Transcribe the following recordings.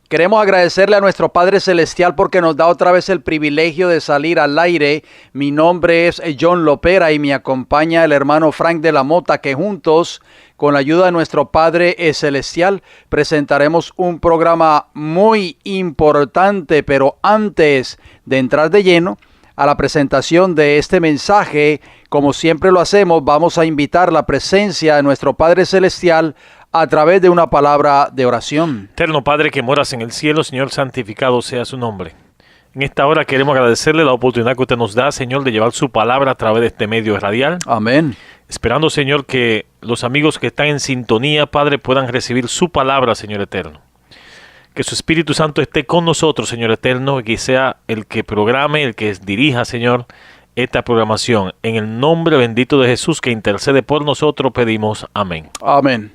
Queremos agradecerle a nuestro Padre Celestial porque nos da otra vez el privilegio de salir al aire. Mi nombre es John Lopera y me acompaña el hermano Frank de la Mota, que juntos, con la ayuda de nuestro Padre Celestial, presentaremos un programa muy importante. Pero antes de entrar de lleno a la presentación de este mensaje, como siempre lo hacemos, vamos a invitar la presencia de nuestro Padre Celestial a través de una palabra de oración. Eterno Padre que moras en el cielo, Señor, santificado sea su nombre. En esta hora queremos agradecerle la oportunidad que usted nos da, Señor, de llevar su palabra a través de este medio radial. Amén. Esperando, Señor, que los amigos que están en sintonía, Padre, puedan recibir su palabra, Señor eterno. Que su Espíritu Santo esté con nosotros, Señor eterno, y que sea el que programe, el que dirija, Señor, esta programación. En el nombre bendito de Jesús que intercede por nosotros, pedimos amén. Amén.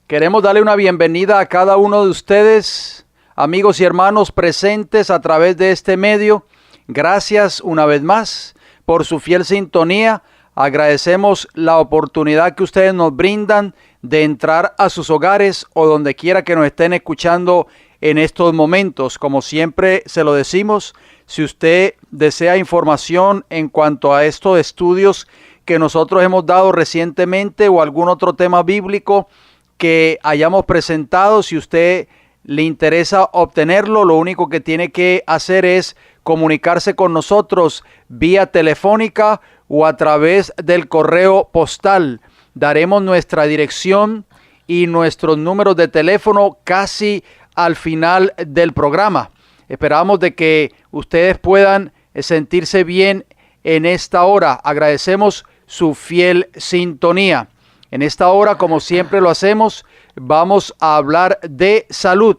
Queremos darle una bienvenida a cada uno de ustedes, amigos y hermanos presentes a través de este medio. Gracias una vez más por su fiel sintonía. Agradecemos la oportunidad que ustedes nos brindan de entrar a sus hogares o donde quiera que nos estén escuchando en estos momentos. Como siempre se lo decimos, si usted desea información en cuanto a estos estudios que nosotros hemos dado recientemente o algún otro tema bíblico que hayamos presentado, si usted le interesa obtenerlo, lo único que tiene que hacer es comunicarse con nosotros vía telefónica o a través del correo postal. Daremos nuestra dirección y nuestros números de teléfono casi al final del programa. Esperamos de que ustedes puedan sentirse bien en esta hora. Agradecemos su fiel sintonía. En esta hora, como siempre lo hacemos, vamos a hablar de salud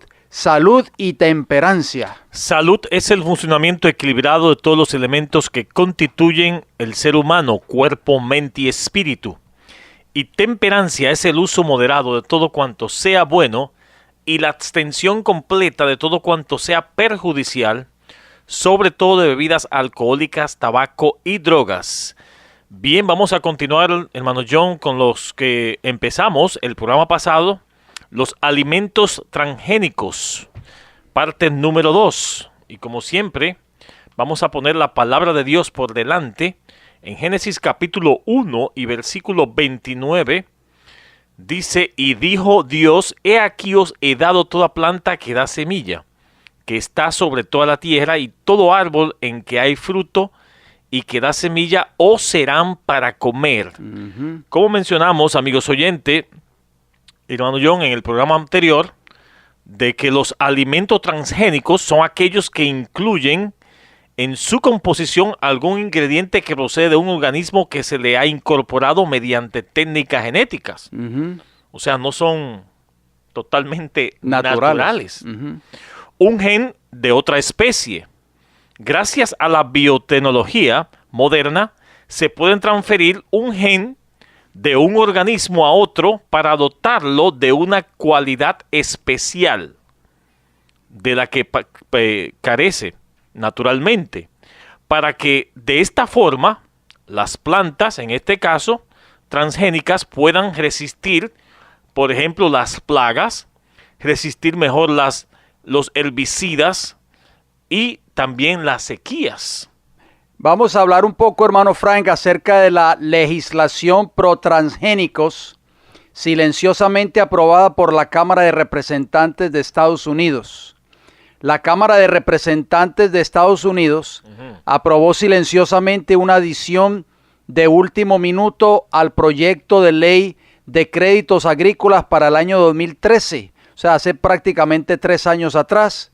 y temperancia. Salud es el funcionamiento equilibrado de todos los elementos que constituyen el ser humano, cuerpo, mente y espíritu. Y temperancia es el uso moderado de todo cuanto sea bueno y la abstención completa de todo cuanto sea perjudicial, sobre todo de bebidas alcohólicas, tabaco y drogas. Bien, vamos a continuar, hermano John, con los que empezamos el programa pasado, los alimentos transgénicos, parte número 2. Y como siempre, vamos a poner la palabra de Dios por delante. En Génesis capítulo 1 y versículo 29, dice, y dijo Dios, he aquí os he dado toda planta que da semilla, que está sobre toda la tierra, y todo árbol en que hay fruto, y que da semilla, os serán para comer. Como mencionamos, amigos oyentes, hermano John, en el programa anterior, de que los alimentos transgénicos son aquellos que incluyen en su composición algún ingrediente que procede de un organismo que se le ha incorporado mediante técnicas genéticas. O sea, no son totalmente naturales. Un gen de otra especie. Gracias a la biotecnología moderna, se pueden transferir un gen de un organismo a otro para dotarlo de una cualidad especial de la que carece naturalmente, para que de esta forma las plantas, en este caso transgénicas, puedan resistir, por ejemplo, las plagas, resistir mejor los herbicidas y también las sequías. Vamos a hablar un poco, hermano Frank, acerca de la legislación pro transgénicos silenciosamente aprobada por la Cámara de Representantes de Estados Unidos. La Cámara de Representantes de Estados Unidos aprobó silenciosamente una adición de último minuto al proyecto de ley de créditos agrícolas para el año 2013, o sea, hace prácticamente 3 años atrás,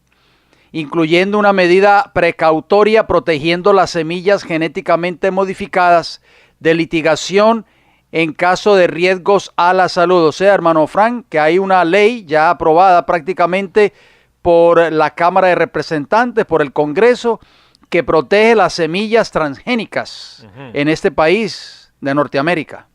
incluyendo una medida precautoria protegiendo las semillas genéticamente modificadas de litigación en caso de riesgos a la salud. O sea, hermano Frank, que hay una ley ya aprobada prácticamente por la Cámara de Representantes, por el Congreso, que protege las semillas transgénicas en este país de Norteamérica.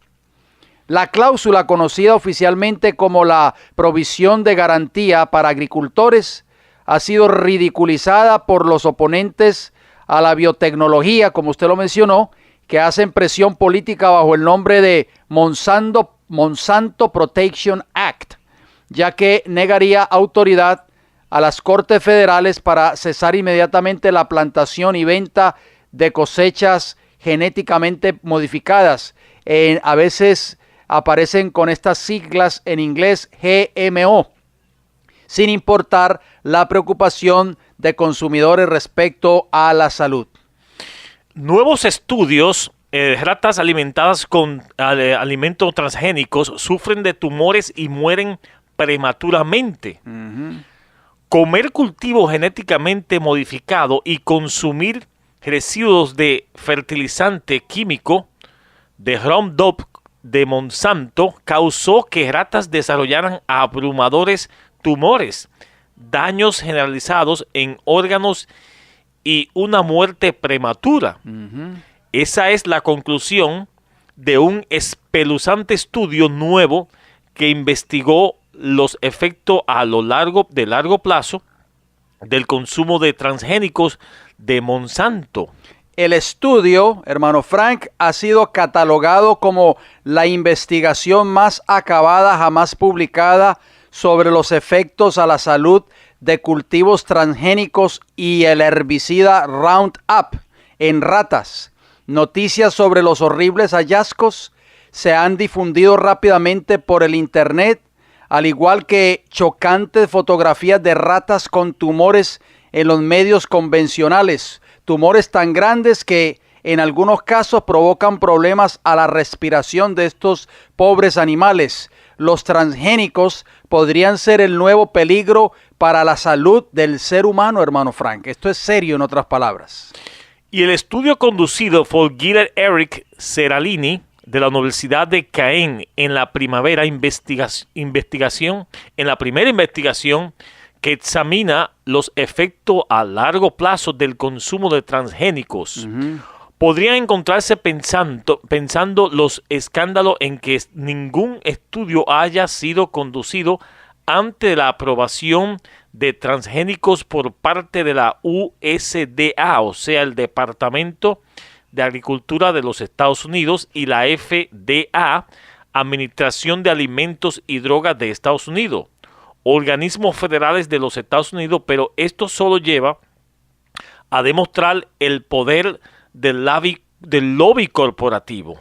La cláusula, conocida oficialmente como la provisión de garantía para agricultores, ha sido ridiculizada por los oponentes a la biotecnología, como usted lo mencionó, que hacen presión política bajo el nombre de Monsanto Protection Act, ya que negaría autoridad a las Cortes Federales para cesar inmediatamente la plantación y venta de cosechas genéticamente modificadas. A veces aparecen con estas siglas en inglés GMO, sin importar la preocupación de consumidores respecto a la salud. Nuevos estudios, ratas alimentadas con alimentos transgénicos sufren de tumores y mueren prematuramente. Comer cultivo genéticamente modificado y consumir residuos de fertilizante químico de Roundup de Monsanto causó que ratas desarrollaran abrumadores tumores, daños generalizados en órganos y una muerte prematura. Esa es la conclusión de un espeluznante estudio nuevo que investigó los efectos a lo largo plazo del consumo de transgénicos de Monsanto. El estudio, hermano Frank, ha sido catalogado como la investigación más acabada jamás publicada sobre los efectos a la salud de cultivos transgénicos y el herbicida Roundup en ratas. Noticias sobre los horribles hallazgos se han difundido rápidamente por el internet, al igual que chocantes fotografías de ratas con tumores en los medios convencionales. Tumores tan grandes que en algunos casos provocan problemas a la respiración de estos pobres animales. Los transgénicos podrían ser el nuevo peligro para la salud del ser humano, hermano Frank. Esto es serio, en otras palabras. Y el estudio conducido por Gilles Eric Seralini de la Universidad de Caen en la primera investigación que examina los efectos a largo plazo del consumo de transgénicos. Podrían encontrarse pensando los escándalos en que ningún estudio haya sido conducido ante la aprobación de transgénicos por parte de la USDA, o sea, el Departamento de Agricultura de los Estados Unidos, y la FDA, Administración de Alimentos y Drogas de Estados Unidos, organismos federales de los Estados Unidos, pero esto solo lleva a demostrar el poder del lobby corporativo.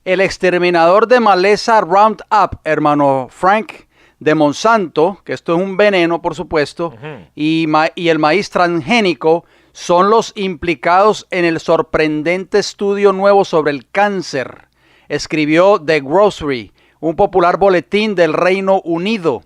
El exterminador de maleza Roundup, hermano Frank, de Monsanto, que esto es un veneno, por supuesto, y el maíz transgénico son los implicados en el sorprendente estudio nuevo sobre el cáncer, escribió The Grocery, un popular boletín del Reino Unido.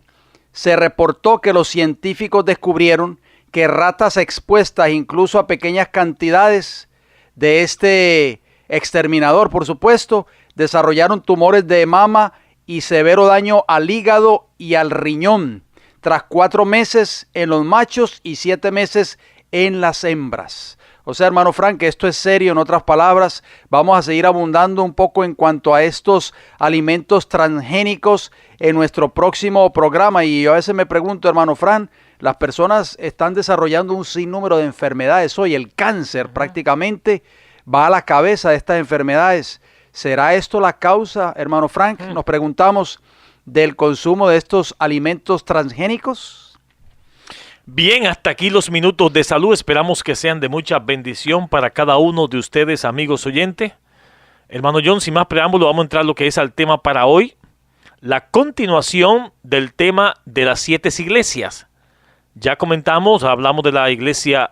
Se reportó que los científicos descubrieron que ratas expuestas incluso a pequeñas cantidades de este exterminador, por supuesto, desarrollaron tumores de mama y severo daño al hígado y al riñón, tras 4 meses en los machos y 7 meses en las hembras. O sea, hermano Frank, esto es serio. En otras palabras, vamos a seguir abundando un poco en cuanto a estos alimentos transgénicos en nuestro próximo programa. Y yo a veces me pregunto, hermano Frank, las personas están desarrollando un sinnúmero de enfermedades hoy. El cáncer prácticamente va a la cabeza de estas enfermedades. ¿Será esto la causa, hermano Frank? Nos preguntamos, del consumo de estos alimentos transgénicos. Bien, hasta aquí los minutos de salud. Esperamos que sean de mucha bendición para cada uno de ustedes, amigos oyentes. Hermano John, sin más preámbulo, vamos a entrar a lo que es al tema para hoy. La continuación del tema de las 7 iglesias. Ya comentamos, hablamos de la iglesia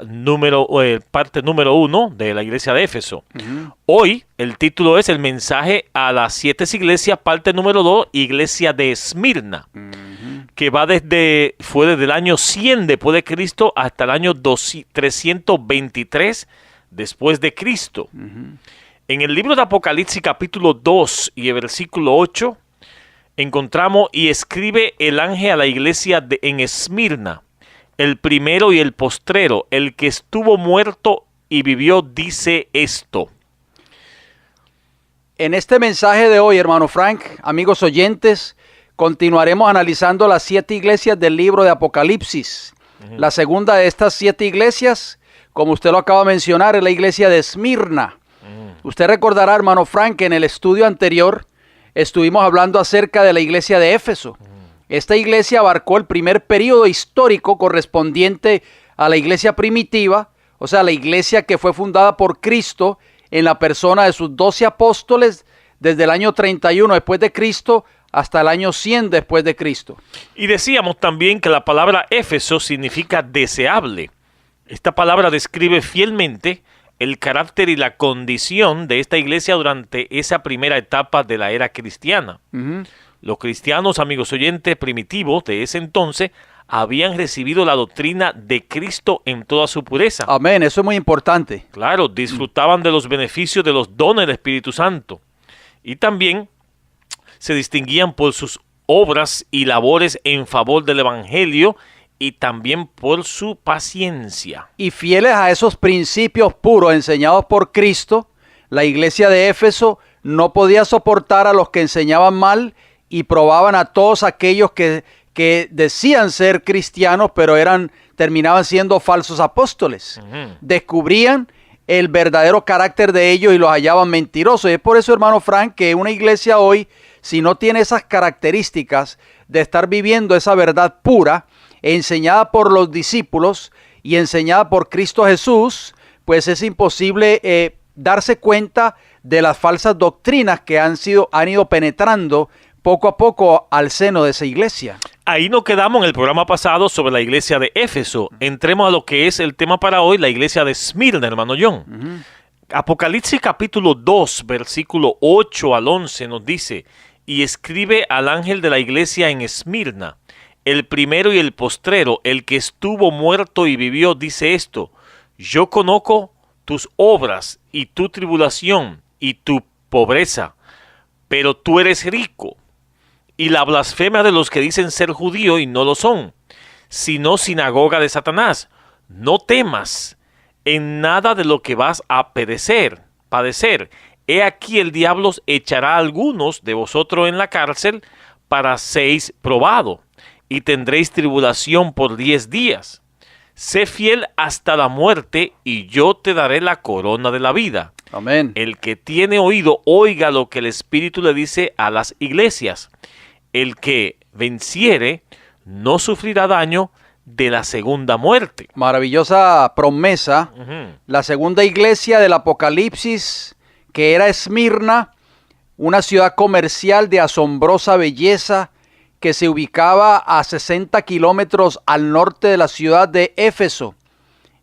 parte número 1 de la iglesia de Éfeso. Hoy el título es el mensaje a las 7 iglesias, parte número 2, iglesia de Esmirna, que fue desde el año 100 después de Cristo hasta el año 323 después de Cristo. En el libro de Apocalipsis capítulo 2 y el versículo 8 encontramos: y escribe el ángel a la iglesia en Esmirna, el primero y el postrero, el que estuvo muerto y vivió, dice esto. En este mensaje de hoy, hermano Frank, amigos oyentes, continuaremos analizando las 7 iglesias del libro de Apocalipsis. La segunda de estas 7 iglesias, como usted lo acaba de mencionar, es la iglesia de Esmirna. Usted recordará, hermano Frank, que en el estudio anterior estuvimos hablando acerca de la iglesia de Éfeso. Esta iglesia abarcó el primer periodo histórico correspondiente a la iglesia primitiva, o sea, la iglesia que fue fundada por Cristo en la persona de sus 12 apóstoles desde el año 31 después de Cristo hasta el año 100 después de Cristo. Y decíamos también que la palabra Éfeso significa deseable. Esta palabra describe fielmente el carácter y la condición de esta iglesia durante esa primera etapa de la era cristiana. Los cristianos, amigos oyentes, primitivos de ese entonces, habían recibido la doctrina de Cristo en toda su pureza. Amén, eso es muy importante. Claro, disfrutaban de los beneficios de los dones del Espíritu Santo. Y también se distinguían por sus obras y labores en favor del Evangelio y también por su paciencia. Y fieles a esos principios puros enseñados por Cristo, la iglesia de Éfeso no podía soportar a los que enseñaban mal y probaban a todos aquellos que decían ser cristianos, pero terminaban siendo falsos apóstoles. Descubrían el verdadero carácter de ellos y los hallaban mentirosos. Y es por eso, hermano Frank, que una iglesia hoy, si no tiene esas características de estar viviendo esa verdad pura, enseñada por los discípulos y enseñada por Cristo Jesús, pues es imposible darse cuenta de las falsas doctrinas que han ido penetrando poco a poco al seno de esa iglesia. Ahí nos quedamos en el programa pasado sobre la iglesia de Éfeso. Entremos a lo que es el tema para hoy, la iglesia de Esmirna, hermano John. Apocalipsis capítulo 2, versículo 8 al 11 nos dice: y escribe al ángel de la iglesia en Esmirna, el primero y el postrero, el que estuvo muerto y vivió, dice esto: yo conozco tus obras y tu tribulación y tu pobreza, pero tú eres rico, y la blasfemia de los que dicen ser judíos y no lo son, sino sinagoga de Satanás. No temas en nada de lo que vas a padecer. He aquí el diablo echará a algunos de vosotros en la cárcel para seréis probados, y tendréis tribulación por 10 días. Sé fiel hasta la muerte, y yo te daré la corona de la vida. Amén. El que tiene oído, oiga lo que el Espíritu le dice a las iglesias. El que venciere no sufrirá daño de la segunda muerte. Maravillosa promesa. La segunda iglesia del Apocalipsis, que era Esmirna, una ciudad comercial de asombrosa belleza que se ubicaba a 60 kilómetros al norte de la ciudad de Éfeso.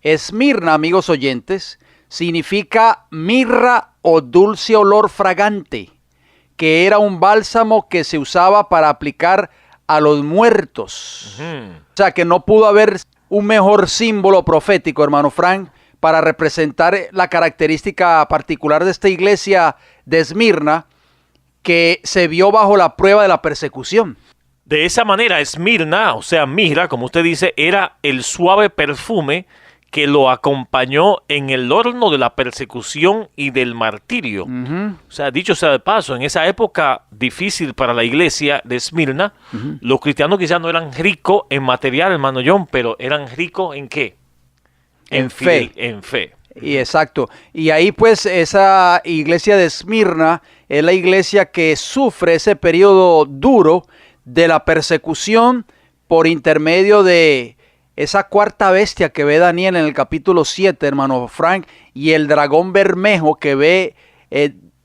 Esmirna, amigos oyentes, significa mirra o dulce olor fragante, que era un bálsamo que se usaba para aplicar a los muertos. O sea que no pudo haber un mejor símbolo profético, hermano Frank, para representar la característica particular de esta iglesia de Esmirna, que se vio bajo la prueba de la persecución. De esa manera, Esmirna, o sea, mirra, como usted dice, era el suave perfume que lo acompañó en el horno de la persecución y del martirio. O sea, dicho sea de paso, en esa época difícil para la iglesia de Esmirna, los cristianos quizás no eran ricos en material, hermano John, pero eran ricos ¿en qué? En fe. En fe. Y exacto. Y ahí pues esa iglesia de Esmirna es la iglesia que sufre ese periodo duro de la persecución por intermedio de esa cuarta bestia que ve Daniel en el capítulo 7, hermano Frank, y el dragón bermejo que ve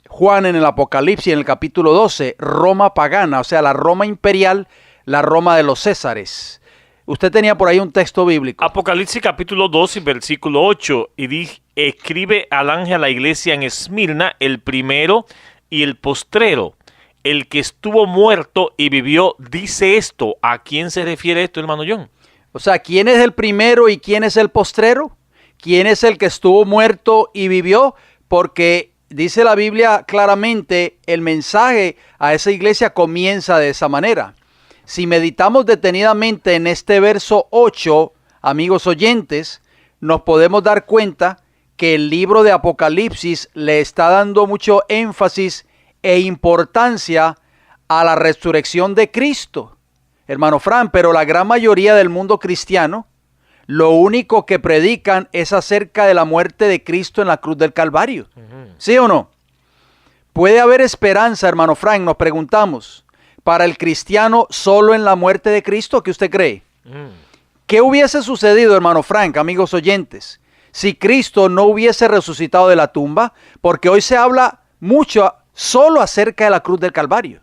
Juan en el Apocalipsis en el capítulo 12, Roma pagana, o sea, la Roma imperial, la Roma de los Césares. Usted tenía por ahí un texto bíblico. Apocalipsis capítulo 12, versículo 8, y escribe al ángel a la iglesia en Esmirna, el primero y el postrero, el que estuvo muerto y vivió, dice esto. ¿A quién se refiere esto, hermano John? O sea, ¿quién es el primero y quién es el postrero? ¿Quién es el que estuvo muerto y vivió? Porque dice la Biblia claramente, el mensaje a esa iglesia comienza de esa manera. Si meditamos detenidamente en este verso 8, amigos oyentes, nos podemos dar cuenta que el libro de Apocalipsis le está dando mucho énfasis e importancia a la resurrección de Cristo. Hermano Fran, pero la gran mayoría del mundo cristiano, lo único que predican es acerca de la muerte de Cristo en la cruz del Calvario. ¿Sí o no? ¿Puede haber esperanza, hermano Frank? Nos preguntamos. para el cristiano solo en la muerte de Cristo? ¿Qué usted cree? ¿Qué hubiese sucedido, hermano Frank, amigos oyentes, si Cristo no hubiese resucitado de la tumba? Porque hoy se habla mucho solo acerca de la cruz del Calvario.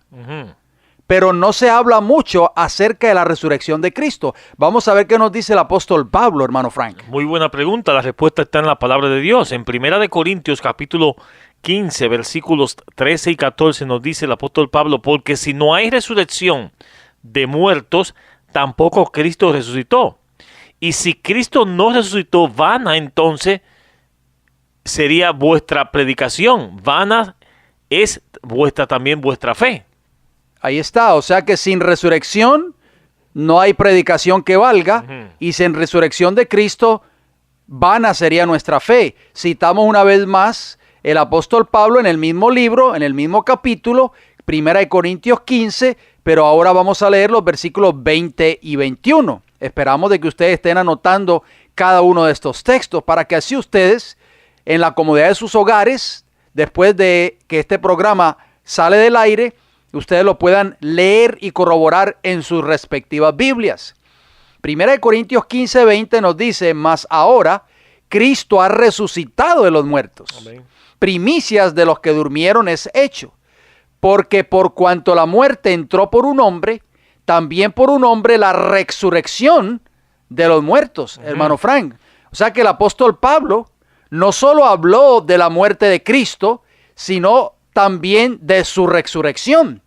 Pero no se habla mucho acerca de la resurrección de Cristo. Vamos a ver qué nos dice el apóstol Pablo, hermano Frank. Muy buena pregunta. La respuesta está en la palabra de Dios. En 1 Corintios capítulo 15, versículos 13 y 14 nos dice el apóstol Pablo: porque si no hay resurrección de muertos, tampoco Cristo resucitó. Y si Cristo no resucitó, vana entonces sería vuestra predicación. Vana es también vuestra fe. Ahí está, o sea que sin resurrección no hay predicación que valga, y sin resurrección de Cristo vana sería nuestra fe. Citamos una vez más el apóstol Pablo en el mismo libro, en el mismo capítulo, 1 Corintios 15, pero ahora vamos a leer los versículos 20 y 21. Esperamos de que ustedes estén anotando cada uno de estos textos para que así ustedes, en la comodidad de sus hogares, después de que este programa sale del aire, ustedes lo puedan leer y corroborar en sus respectivas Biblias. 1 Corintios 15, 20 nos dice: mas ahora Cristo ha resucitado de los muertos. Amén. Primicias de los que durmieron es hecho. Porque por cuanto la muerte entró por un hombre, también por un hombre la resurrección de los muertos, hermano Frank. O sea que el apóstol Pablo no solo habló de la muerte de Cristo, sino también de su resurrección.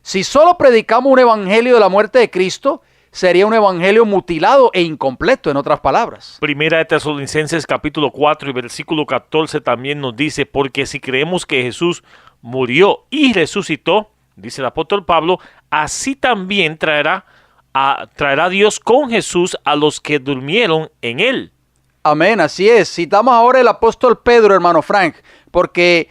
Si solo predicamos un evangelio de la muerte de Cristo, sería un evangelio mutilado e incompleto, en otras palabras. Primera de Tesalonicenses capítulo 4 y versículo 14 también nos dice: porque si creemos que Jesús murió y resucitó, dice el apóstol Pablo, así también traerá Dios con Jesús a los que durmieron en él. Amén, así es. Citamos ahora el apóstol Pedro, hermano Frank, porque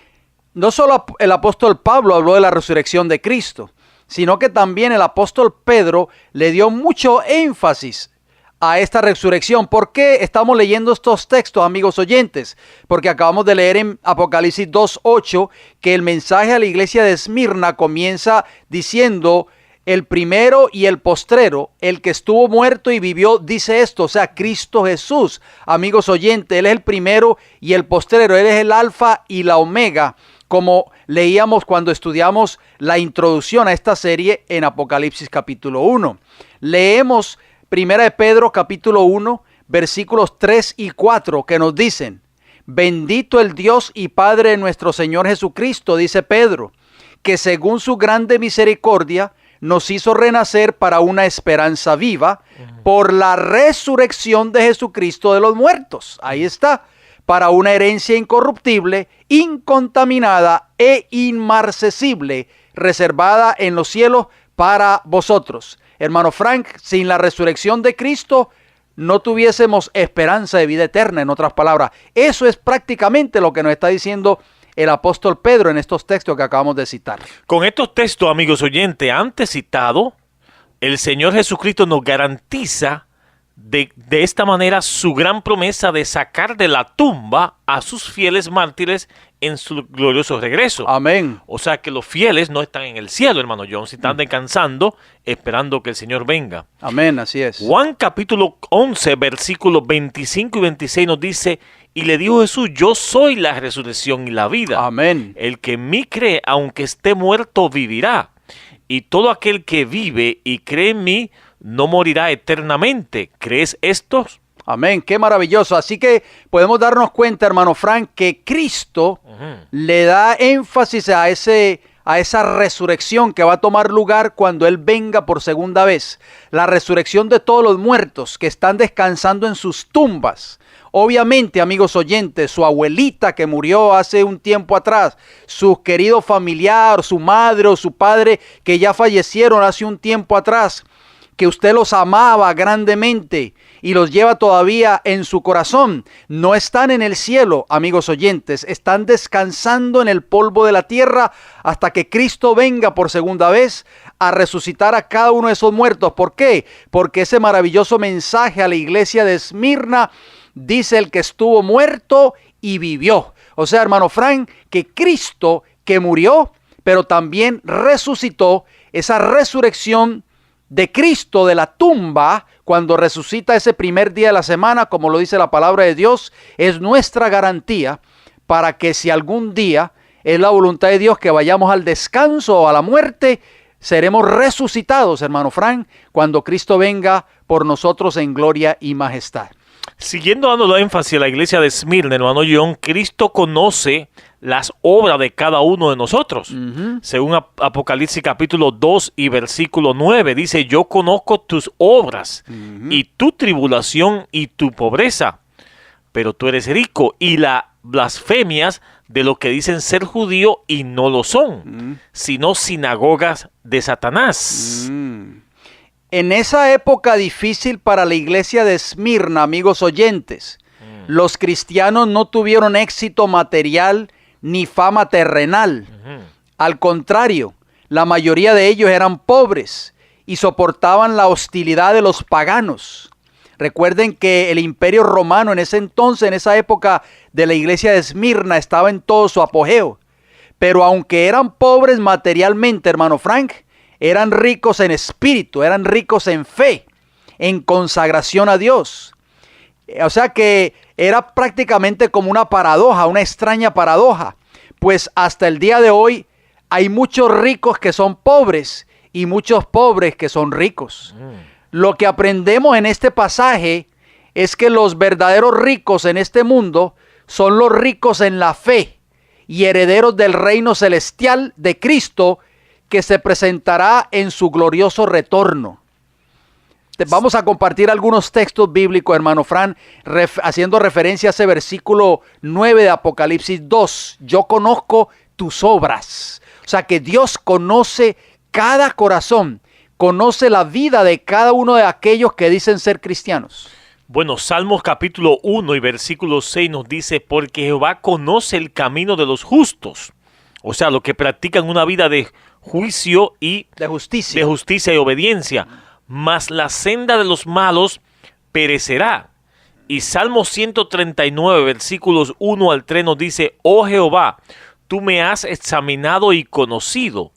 no solo el apóstol Pablo habló de la resurrección de Cristo, sino que también el apóstol Pedro le dio mucho énfasis a esta resurrección. ¿Por qué estamos leyendo estos textos, amigos oyentes? Porque acabamos de leer en Apocalipsis 2:8 que el mensaje a la iglesia de Esmirna comienza diciendo: el primero y el postrero, el que estuvo muerto y vivió, dice esto, o sea, Cristo Jesús. Amigos oyentes, Él es el primero y el postrero, Él es el alfa y la omega, como leíamos cuando estudiamos la introducción a esta serie en Apocalipsis capítulo 1. Leemos 1 de Pedro capítulo 1, versículos 3 y 4, que nos dicen: bendito el Dios y Padre de nuestro Señor Jesucristo, dice Pedro, que según su grande misericordia nos hizo renacer para una esperanza viva por la resurrección de Jesucristo de los muertos. Ahí está. Para una herencia incorruptible, incontaminada e inmarcesible, reservada en los cielos para vosotros. Hermano Frank, sin la resurrección de Cristo no tuviésemos esperanza de vida eterna, en otras palabras. Eso es prácticamente lo que nos está diciendo el apóstol Pedro en estos textos que acabamos de citar. Con estos textos, amigos oyentes, antes citado, el Señor Jesucristo nos garantiza de esta manera su gran promesa de sacar de la tumba a sus fieles mártires en su glorioso regreso. Amén. O sea que los fieles no están en el cielo, hermano John, si están descansando, esperando que el Señor venga. Amén, así es. Juan capítulo 11, versículos 25 y 26 nos dice: y le dijo Jesús: yo soy la resurrección y la vida. Amén. El que en mí cree, aunque esté muerto, vivirá. Y todo aquel que vive y cree en mí, no morirá eternamente. ¿Crees esto? Amén, qué maravilloso. Así que podemos darnos cuenta, hermano Frank, que Cristo le da énfasis a esa resurrección que va a tomar lugar cuando Él venga por segunda vez. La resurrección de todos los muertos que están descansando en sus tumbas. Obviamente, amigos oyentes, su abuelita que murió hace un tiempo atrás, su querido familiar, su madre o su padre que ya fallecieron hace un tiempo atrás, que usted los amaba grandemente y los lleva todavía en su corazón, no están en el cielo, amigos oyentes, están descansando en el polvo de la tierra hasta que Cristo venga por segunda vez a resucitar a cada uno de esos muertos. ¿Por qué? Porque ese maravilloso mensaje a la iglesia de Esmirna dice: el que estuvo muerto y vivió. O sea, hermano Frank, que Cristo, que murió, pero también resucitó, esa resurrección de Cristo de la tumba, cuando resucita ese primer día de la semana, como lo dice la palabra de Dios, es nuestra garantía para que si algún día es la voluntad de Dios que vayamos al descanso o a la muerte, seremos resucitados, hermano Frank, cuando Cristo venga por nosotros en gloria y majestad. Siguiendo dando énfasis a la iglesia de Esmirna, hermano John, Cristo conoce las obras de cada uno de nosotros. Según Apocalipsis capítulo 2 y versículo 9, dice, yo conozco tus obras y tu tribulación y tu pobreza, pero tú eres rico, y las blasfemias de lo que dicen ser judío y no lo son, sino sinagogas de Satanás. En esa época difícil para la iglesia de Esmirna, amigos oyentes, los cristianos no tuvieron éxito material ni fama terrenal. Al contrario, la mayoría de ellos eran pobres y soportaban la hostilidad de los paganos. Recuerden que el imperio romano en ese entonces, en esa época de la iglesia de Esmirna, estaba en todo su apogeo. Pero aunque eran pobres materialmente, hermano Frank, eran ricos en espíritu, eran ricos en fe, en consagración a Dios. O sea que era prácticamente como una paradoja, una extraña paradoja. Pues hasta el día de hoy hay muchos ricos que son pobres y muchos pobres que son ricos. Lo que aprendemos en este pasaje es que los verdaderos ricos en este mundo son los ricos en la fe y herederos del reino celestial de Cristo, que se presentará en su glorioso retorno. Vamos a compartir algunos textos bíblicos, hermano Fran, haciendo referencia a ese versículo 9 de Apocalipsis 2. Yo conozco tus obras. O sea que Dios conoce cada corazón, conoce la vida de cada uno de aquellos que dicen ser cristianos. Bueno, Salmos capítulo 1 y versículo 6 nos dice, porque Jehová conoce el camino de los justos. O sea, los que practican una vida de juicio y de justicia y obediencia, mas la senda de los malos perecerá. Y Salmo 139, versículos 1 al 3 nos dice, oh Jehová, tú me has examinado y conocido,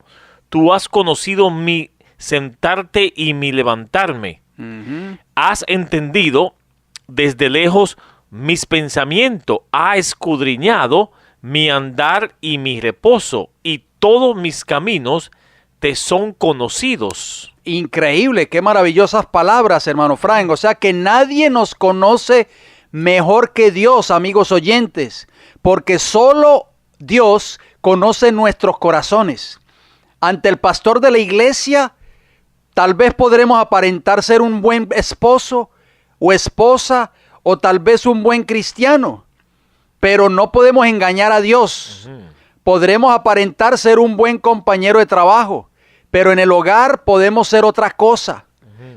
tú has conocido mi sentarte y mi levantarme. Has entendido desde lejos mis pensamientos, has escudriñado mi andar y mi reposo, y todos mis caminos te son conocidos. Increíble, qué maravillosas palabras, hermano Frank. O sea que nadie nos conoce mejor que Dios, amigos oyentes, porque solo Dios conoce nuestros corazones. Ante el pastor de la iglesia, tal vez podremos aparentar ser un buen esposo o esposa, o tal vez un buen cristiano, pero no podemos engañar a Dios. Podremos aparentar ser un buen compañero de trabajo, pero en el hogar podemos ser otra cosa.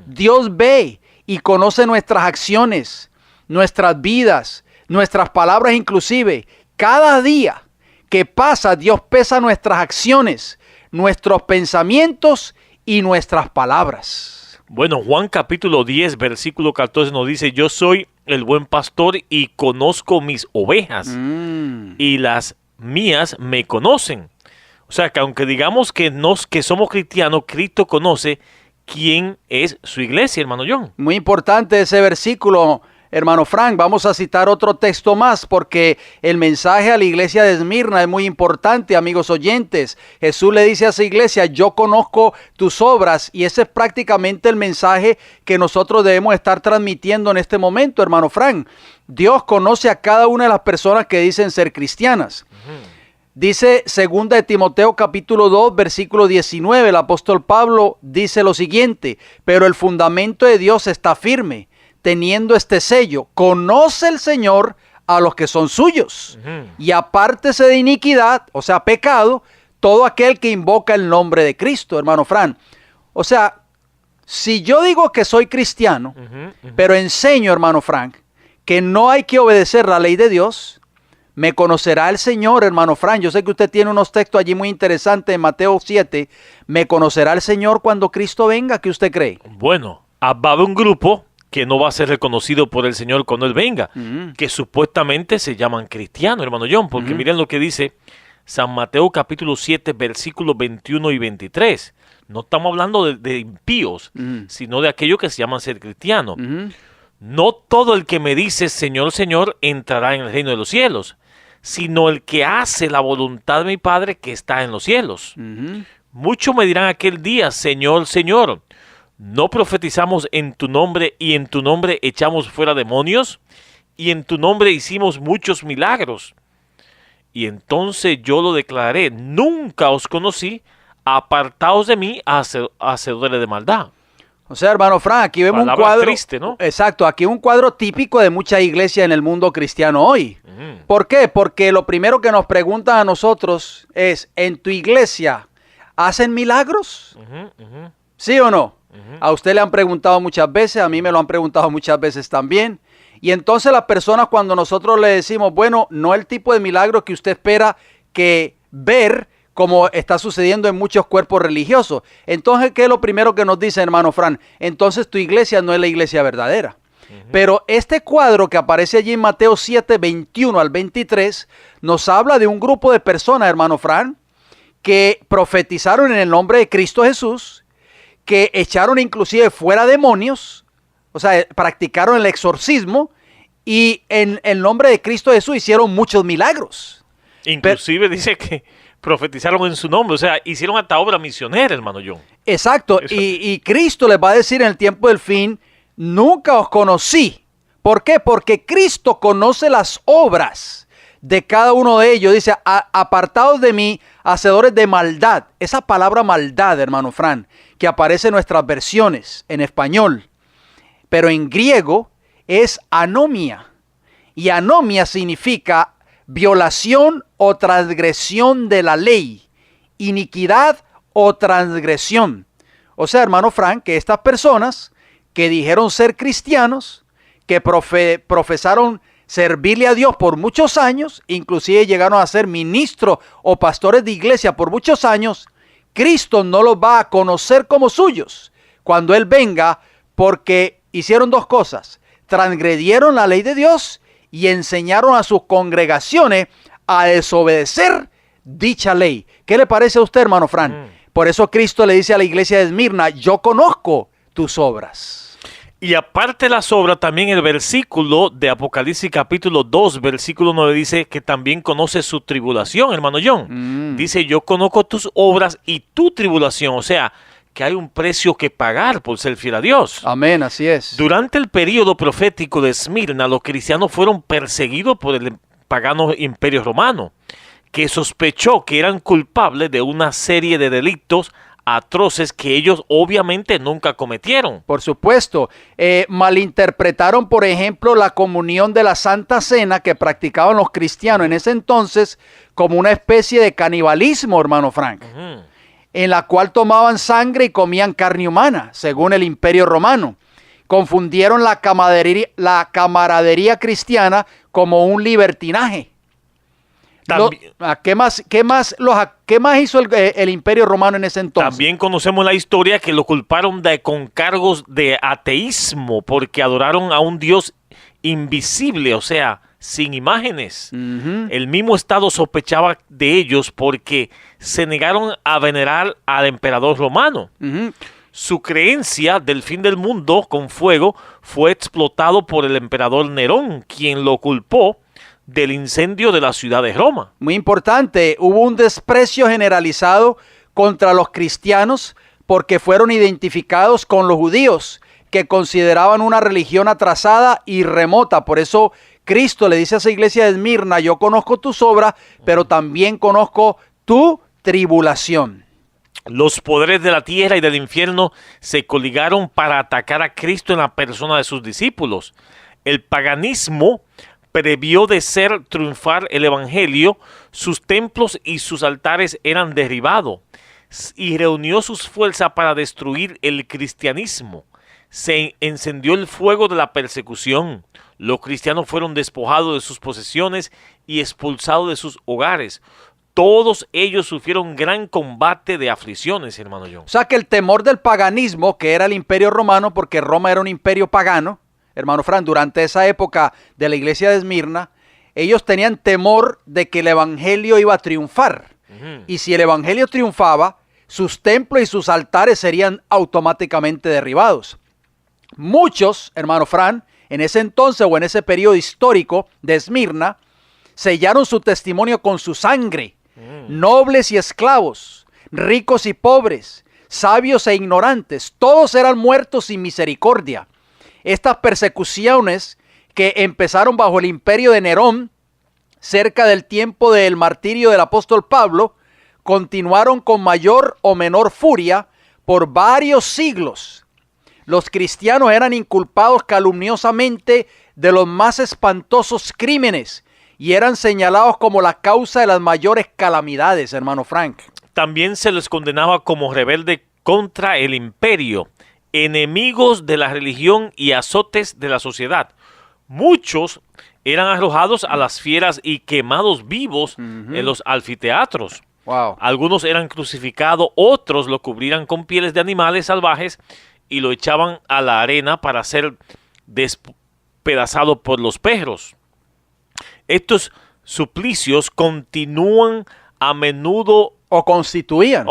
Dios ve y conoce nuestras acciones, nuestras vidas, nuestras palabras inclusive. Cada día que pasa, Dios pesa nuestras acciones, nuestros pensamientos y nuestras palabras. Bueno, Juan capítulo 10, versículo 14 nos dice, yo soy el buen pastor y conozco mis ovejas, y las mías me conocen. O sea, que aunque digamos que somos cristianos, Cristo conoce quién es su iglesia, hermano John. Muy importante ese versículo, hermano Frank. Vamos a citar otro texto más, porque el mensaje a la iglesia de Esmirna es muy importante, amigos oyentes. Jesús le dice a esa iglesia, yo conozco tus obras, y ese es prácticamente el mensaje que nosotros debemos estar transmitiendo en este momento, hermano Frank. Dios conoce a cada una de las personas que dicen ser cristianas. Dice 2 de Timoteo capítulo 2 versículo 19, el apóstol Pablo dice lo siguiente, pero el fundamento de Dios está firme, teniendo este sello, conoce el Señor a los que son suyos, y apártese de iniquidad, o sea pecado, todo aquel que invoca el nombre de Cristo, hermano Fran. O sea, si yo digo que soy cristiano, pero enseño, hermano Frank, que no hay que obedecer la ley de Dios, me conocerá el Señor, hermano Fran. Yo sé que usted tiene unos textos allí muy interesantes en Mateo 7. Me conocerá el Señor cuando Cristo venga. ¿Qué usted cree? Bueno, va a haber un grupo que no va a ser reconocido por el Señor cuando Él venga, que supuestamente se llaman cristianos, hermano John, porque miren lo que dice San Mateo capítulo 7, versículos 21 y 23. No estamos hablando de impíos, sino de aquellos que se llaman ser cristianos. No todo el que me dice Señor, Señor entrará en el reino de los cielos, sino el que hace la voluntad de mi Padre que está en los cielos. Muchos me dirán aquel día, Señor, Señor, ¿no profetizamos en tu nombre y en tu nombre echamos fuera demonios? Y en tu nombre hicimos muchos milagros. Y entonces yo lo declararé, nunca os conocí, apartaos de mí, hacedores de maldad. O sea, hermano Fran, aquí vemos Palabra un cuadro triste, ¿no? Exacto, aquí un cuadro típico de muchas iglesias en el mundo cristiano hoy. ¿Por qué? Porque lo primero que nos preguntan a nosotros es, ¿en tu iglesia hacen milagros? ¿Sí o no? A usted le han preguntado muchas veces, a mí me lo han preguntado muchas veces también. Y entonces las personas, cuando nosotros le decimos, bueno, no el tipo de milagro que usted espera que ver, como está sucediendo en muchos cuerpos religiosos. Entonces, ¿qué es lo primero que nos dice, hermano Fran? Entonces tu iglesia no es la iglesia verdadera. Pero este cuadro que aparece allí en Mateo 7, 21 al 23, nos habla de un grupo de personas, hermano Fran, que profetizaron en el nombre de Cristo Jesús, que echaron inclusive fuera demonios, o sea, practicaron el exorcismo y en el nombre de Cristo Jesús hicieron muchos milagros. Inclusive dice que profetizaron en su nombre, o sea, hicieron hasta obra misionera, hermano John. Exacto, y Cristo les va a decir en el tiempo del fin, nunca os conocí. ¿Por qué? Porque Cristo conoce las obras de cada uno de ellos. Dice, apartados de mí, hacedores de maldad. Esa palabra maldad, hermano Fran, que aparece en nuestras versiones en español, pero en griego es anomia. Y anomia significa violación o transgresión de la ley, iniquidad o transgresión. O sea, hermano Frank, que estas personas que dijeron ser cristianos, que profesaron servirle a Dios por muchos años, inclusive llegaron a ser ministros o pastores de iglesia por muchos años, Cristo no los va a conocer como suyos cuando Él venga, porque hicieron dos cosas: transgredieron la ley de Dios y enseñaron a sus congregaciones a desobedecer dicha ley. ¿Qué le parece a usted, hermano Fran? Por eso Cristo le dice a la iglesia de Esmirna, yo conozco tus obras. Y aparte de las obras, también el versículo de Apocalipsis capítulo 2, versículo 9 dice que también conoce su tribulación, hermano John. Dice, yo conozco tus obras y tu tribulación, o sea, que hay un precio que pagar por ser fiel a Dios. Amén, así es. Durante el período profético de Esmirna, los cristianos fueron perseguidos por el pagano imperio romano, que sospechó que eran culpables de una serie de delitos atroces que ellos obviamente nunca cometieron. Por supuesto, malinterpretaron, por ejemplo, la comunión de la Santa Cena que practicaban los cristianos en ese entonces como una especie de canibalismo, hermano Frank, en la cual tomaban sangre y comían carne humana, según el imperio romano. Confundieron la camaradería cristiana como un libertinaje. ¿Qué más hizo el imperio romano en ese entonces? También conocemos la historia que lo culparon con cargos de ateísmo porque adoraron a un Dios invisible, o sea, sin imágenes. El mismo Estado sospechaba de ellos porque se negaron a venerar al emperador romano. Su creencia del fin del mundo con fuego fue explotado por el emperador Nerón, quien lo culpó del incendio de la ciudad de Roma. Muy importante, hubo un desprecio generalizado contra los cristianos porque fueron identificados con los judíos, que consideraban una religión atrasada y remota. Por eso Cristo le dice a esa iglesia de Esmirna, yo conozco tus obras, pero también conozco tu tribulación. Los poderes de la tierra y del infierno se coligaron para atacar a Cristo en la persona de sus discípulos. El paganismo previó de ser triunfar el evangelio, sus templos y sus altares eran derribados y reunió sus fuerzas para destruir el cristianismo. Se encendió el fuego de la persecución. Los cristianos fueron despojados de sus posesiones y expulsados de sus hogares. Todos ellos sufrieron gran combate de aflicciones, hermano John. O sea que el temor del paganismo, que era el imperio romano, porque Roma era un imperio pagano, hermano Fran, durante esa época de la iglesia de Esmirna, ellos tenían temor de que el evangelio iba a triunfar. Y si el evangelio triunfaba, sus templos y sus altares serían automáticamente derribados. Muchos, hermano Fran, en ese entonces o en ese periodo histórico de Esmirna, sellaron su testimonio con su sangre. Nobles y esclavos, ricos y pobres, sabios e ignorantes, todos eran muertos sin misericordia. Estas persecuciones que empezaron bajo el imperio de Nerón, cerca del tiempo del martirio del apóstol Pablo, continuaron con mayor o menor furia por varios siglos. Los cristianos eran inculpados calumniosamente de los más espantosos crímenes y eran señalados como la causa de las mayores calamidades, hermano Frank. También se les condenaba como rebelde contra el imperio, enemigos de la religión y azotes de la sociedad. Muchos eran arrojados a las fieras y quemados vivos en los anfiteatros. Wow. Algunos eran crucificados, otros lo cubrían con pieles de animales salvajes y lo echaban a la arena para ser despedazado por los perros. Estos suplicios continúan a menudo O constituían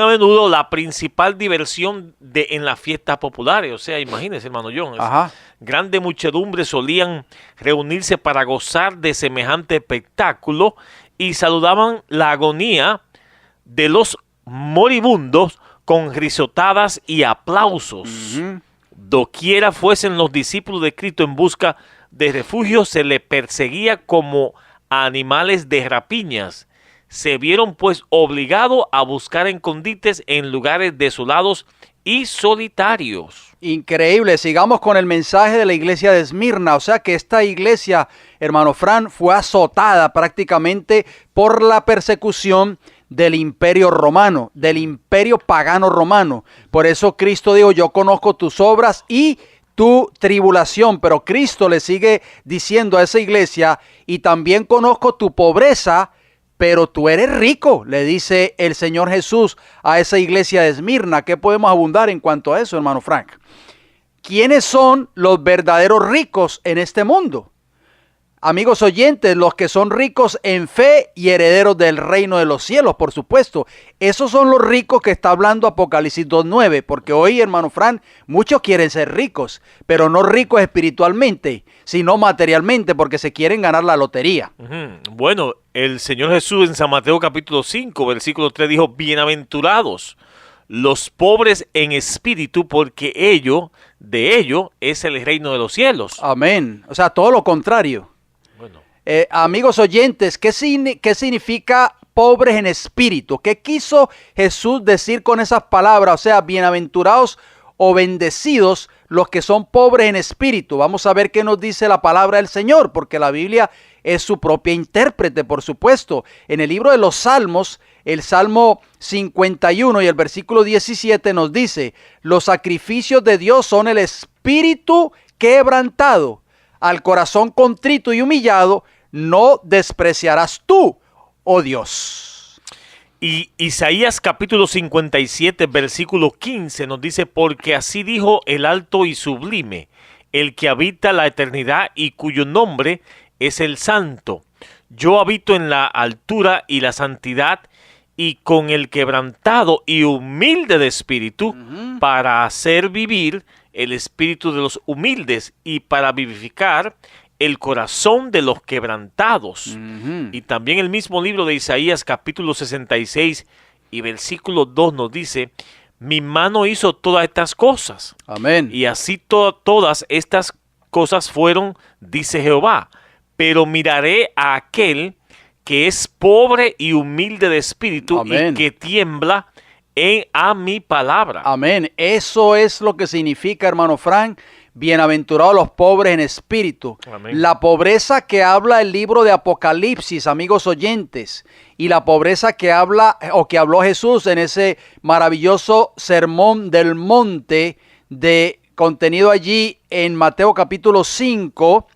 a menudo la principal diversión en las fiestas populares. O sea, imagínese, hermano John, grandes muchedumbres solían reunirse para gozar de semejante espectáculo y saludaban la agonía de los moribundos con risotadas y aplausos. Doquiera fuesen los discípulos de Cristo en busca de refugio, se les perseguía como a animales de rapiñas. Se vieron pues obligados a buscar escondites en lugares desolados y solitarios. Increíble. Sigamos con el mensaje de la iglesia de Esmirna. O sea que esta iglesia, hermano Fran, fue azotada prácticamente por la persecución del imperio romano, del imperio pagano romano. Por eso Cristo dijo, yo conozco tus obras y tu tribulación. Pero Cristo le sigue diciendo a esa iglesia, y también conozco tu pobreza, pero tú eres rico, le dice el Señor Jesús a esa iglesia de Esmirna. ¿Qué podemos abundar en cuanto a eso, hermano Frank? ¿Quiénes son los verdaderos ricos en este mundo? Amigos oyentes, los que son ricos en fe y herederos del reino de los cielos, por supuesto. Esos son los ricos que está hablando Apocalipsis 2:9, porque hoy, hermano Fran, muchos quieren ser ricos, pero no ricos espiritualmente, sino materialmente, porque se quieren ganar la lotería. Bueno, el Señor Jesús en San Mateo capítulo 5, versículo 3 dijo, bienaventurados los pobres en espíritu, porque de ellos es el reino de los cielos. Amén. O sea, todo lo contrario. Bueno. Amigos oyentes, ¿qué significa pobres en espíritu? ¿Qué quiso Jesús decir con esas palabras? O sea, bienaventurados o bendecidos los que son pobres en espíritu. Vamos a ver qué nos dice la palabra del Señor, porque la Biblia es su propia intérprete, por supuesto. En el libro de los Salmos, el Salmo 51 y el versículo 17 nos dice, los sacrificios de Dios son el espíritu quebrantado, al corazón contrito y humillado, no despreciarás tú, oh Dios. Y Isaías capítulo 57, versículo 15 nos dice, porque así dijo el alto y sublime, el que habita la eternidad y cuyo nombre es el santo. Yo habito en la altura y la santidad y con el quebrantado y humilde de espíritu, para hacer vivir el espíritu de los humildes y para vivificar el corazón de los quebrantados. Y también el mismo libro de Isaías capítulo 66 y versículo 2 nos dice, mi mano hizo todas estas cosas. Amén. Y así todas estas cosas fueron, dice Jehová. Pero miraré a aquel que es pobre y humilde de espíritu. Amén. Y que tiembla a mi palabra. Amén. Eso es lo que significa, hermano Frank, bienaventurados los pobres en espíritu. Amén. La pobreza que habla el libro de Apocalipsis, amigos oyentes, y la pobreza que habla o que habló Jesús en ese maravilloso sermón del monte contenido allí en Mateo capítulo 5,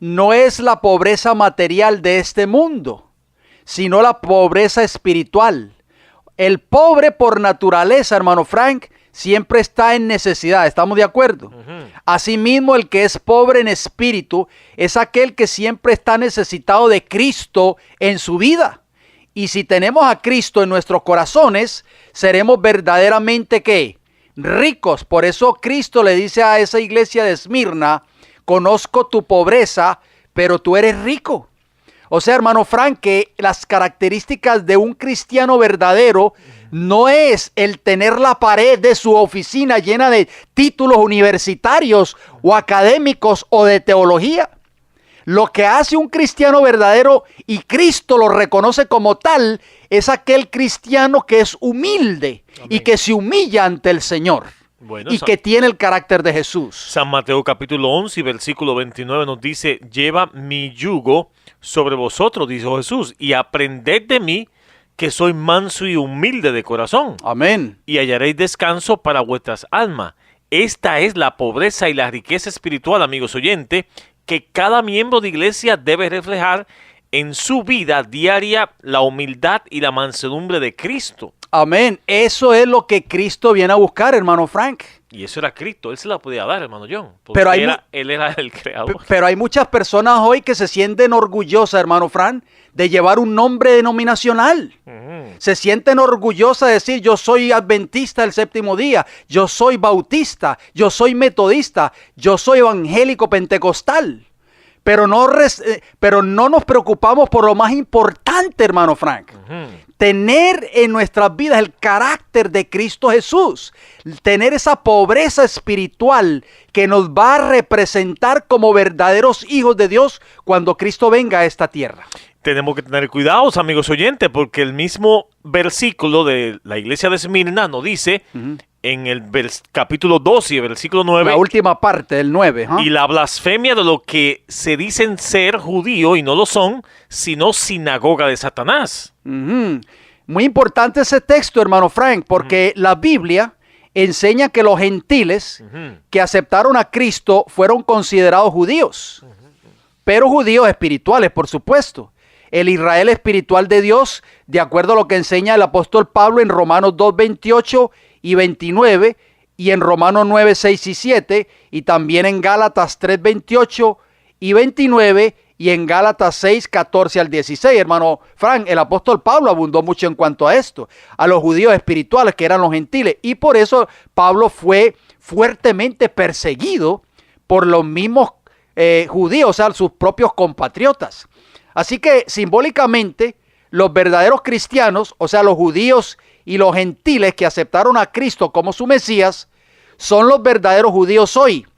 no es la pobreza material de este mundo, sino la pobreza espiritual. El pobre por naturaleza, hermano Frank, siempre está en necesidad. ¿Estamos de acuerdo? Asimismo, el que es pobre en espíritu es aquel que siempre está necesitado de Cristo en su vida. Y si tenemos a Cristo en nuestros corazones, seremos verdaderamente ¿qué? Ricos. Por eso Cristo le dice a esa iglesia de Esmirna, conozco tu pobreza, pero tú eres rico. O sea, hermano Frank, que las características de un cristiano verdadero no es el tener la pared de su oficina llena de títulos universitarios o académicos o de teología. Lo que hace un cristiano verdadero, y Cristo lo reconoce como tal, es aquel cristiano que es humilde. Amén. Y que se humilla ante el Señor. Bueno, y que tiene el carácter de Jesús. San Mateo capítulo 11 y versículo 29 nos dice, lleva mi yugo sobre vosotros, dijo Jesús, y aprended de mí, que soy manso y humilde de corazón. Amén. Y hallaréis descanso para vuestras almas. Esta es la pobreza y la riqueza espiritual, amigos oyentes, que cada miembro de iglesia debe reflejar en su vida diaria, la humildad y la mansedumbre de Cristo. Amén. Eso es lo que Cristo viene a buscar, hermano Frank. Y eso era Cristo. Él se la podía dar, hermano John. Porque pero él era el creador. Pero hay muchas personas hoy que se sienten orgullosas, hermano Frank, de llevar un nombre denominacional. Se sienten orgullosas de decir, yo soy adventista del séptimo día, yo soy bautista, yo soy metodista, yo soy evangélico pentecostal. Pero no nos preocupamos por lo más importante, hermano Frank. Tener en nuestras vidas el carácter de Cristo Jesús. Tener esa pobreza espiritual que nos va a representar como verdaderos hijos de Dios cuando Cristo venga a esta tierra. Tenemos que tener cuidados, amigos oyentes, porque el mismo versículo de la iglesia de Esmirna nos dice en el capítulo 12 y versículo 9. La última parte del 9. Y la blasfemia de lo que se dicen ser judíos y no lo son, sino sinagoga de Satanás. Muy importante ese texto, hermano Frank, porque la Biblia enseña que los gentiles que aceptaron a Cristo fueron considerados judíos, pero judíos espirituales, por supuesto. El Israel espiritual de Dios, de acuerdo a lo que enseña el apóstol Pablo en Romanos 2, 28 y 29, y en Romanos 9, 6 y 7, y también en Gálatas 3, 28 y 29, y en Gálatas 6, 14 al 16. Hermano Frank, el apóstol Pablo abundó mucho en cuanto a esto, a los judíos espirituales que eran los gentiles, y por eso Pablo fue fuertemente perseguido por los mismos judíos, o sea, sus propios compatriotas. Así que simbólicamente los verdaderos cristianos, o sea, los judíos y los gentiles que aceptaron a Cristo como su Mesías, son los verdaderos judíos hoy.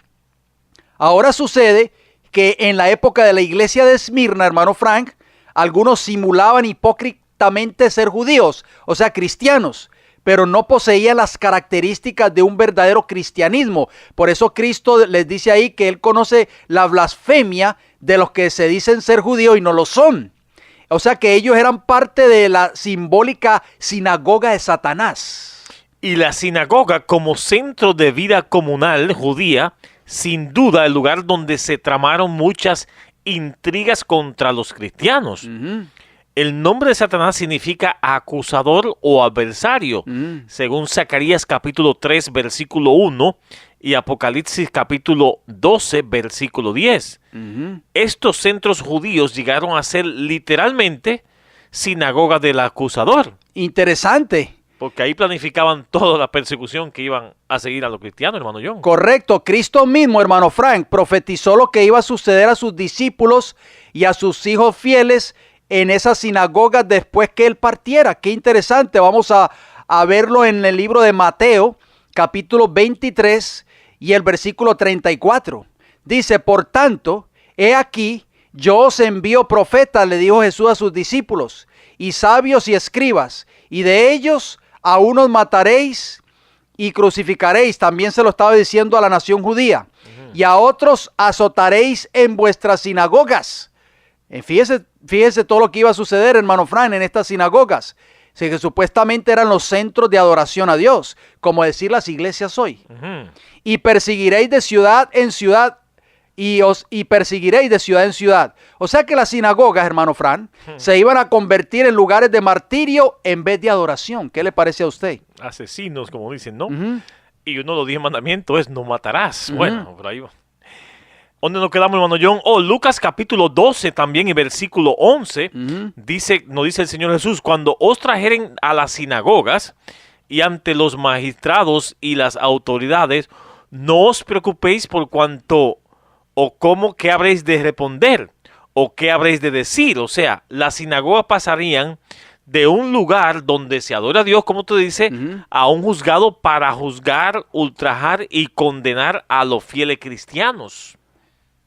Ahora sucede que en la época de la iglesia de Esmirna, hermano Frank, algunos simulaban hipócritamente ser judíos, o sea, cristianos, pero no poseían las características de un verdadero cristianismo. Por eso Cristo les dice ahí que Él conoce la blasfemia de los que se dicen ser judíos y no lo son. O sea que ellos eran parte de la simbólica sinagoga de Satanás. Y la sinagoga como centro de vida comunal judía, sin duda el lugar donde se tramaron muchas intrigas contra los cristianos. El nombre de Satanás significa acusador o adversario, según Zacarías capítulo 3, versículo 1 y Apocalipsis capítulo 12, versículo 10. Estos centros judíos llegaron a ser literalmente sinagoga del acusador. Interesante. Porque ahí planificaban toda la persecución que iban a seguir a los cristianos, hermano John. Correcto. Cristo mismo, hermano Frank, profetizó lo que iba a suceder a sus discípulos y a sus hijos fieles en esas sinagogas después que Él partiera. Qué interesante. Vamos a verlo en el libro de Mateo, capítulo 23 y el versículo 34. Dice, por tanto, he aquí, yo os envío profetas, le dijo Jesús a sus discípulos, y sabios y escribas, y de ellos a unos mataréis y crucificaréis. También se lo estaba diciendo a la nación judía. Y a otros azotaréis en vuestras sinagogas. Fíjese todo lo que iba a suceder, hermano Fran, en estas sinagogas. Sí, que supuestamente eran los centros de adoración a Dios, como decir las iglesias hoy. Y perseguiréis de ciudad en ciudad, y perseguiréis de ciudad en ciudad. O sea que las sinagogas, hermano Fran, se iban a convertir en lugares de martirio en vez de adoración. ¿Qué le parece a usted? Asesinos, como dicen, ¿no? Y uno de los 10 mandamientos es no matarás. Bueno, por ahí va. ¿Dónde nos quedamos, hermano John? Lucas capítulo 12 también y versículo 11, nos dice el Señor Jesús: cuando os trajeren a las sinagogas y ante los magistrados y las autoridades, no os preocupéis por cuanto o cómo, qué habréis de responder o qué habréis de decir. O sea, las sinagogas pasarían de un lugar donde se adora a Dios, como tú dices, a un juzgado para juzgar, ultrajar y condenar a los fieles cristianos.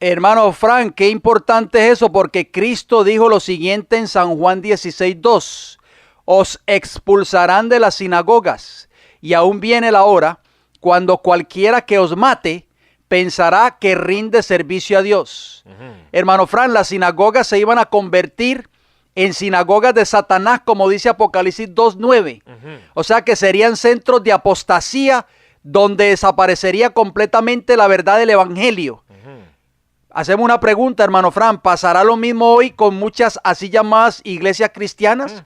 Hermano Frank, qué importante es eso, porque Cristo dijo lo siguiente en San Juan 16:2: os expulsarán de las sinagogas, y aún viene la hora cuando cualquiera que os mate pensará que rinde servicio a Dios. Hermano Frank, las sinagogas se iban a convertir en sinagogas de Satanás, como dice Apocalipsis 2:9. O sea que serían centros de apostasía donde desaparecería completamente la verdad del evangelio. Hacemos una pregunta, hermano Fran: ¿pasará lo mismo hoy con muchas así llamadas iglesias cristianas?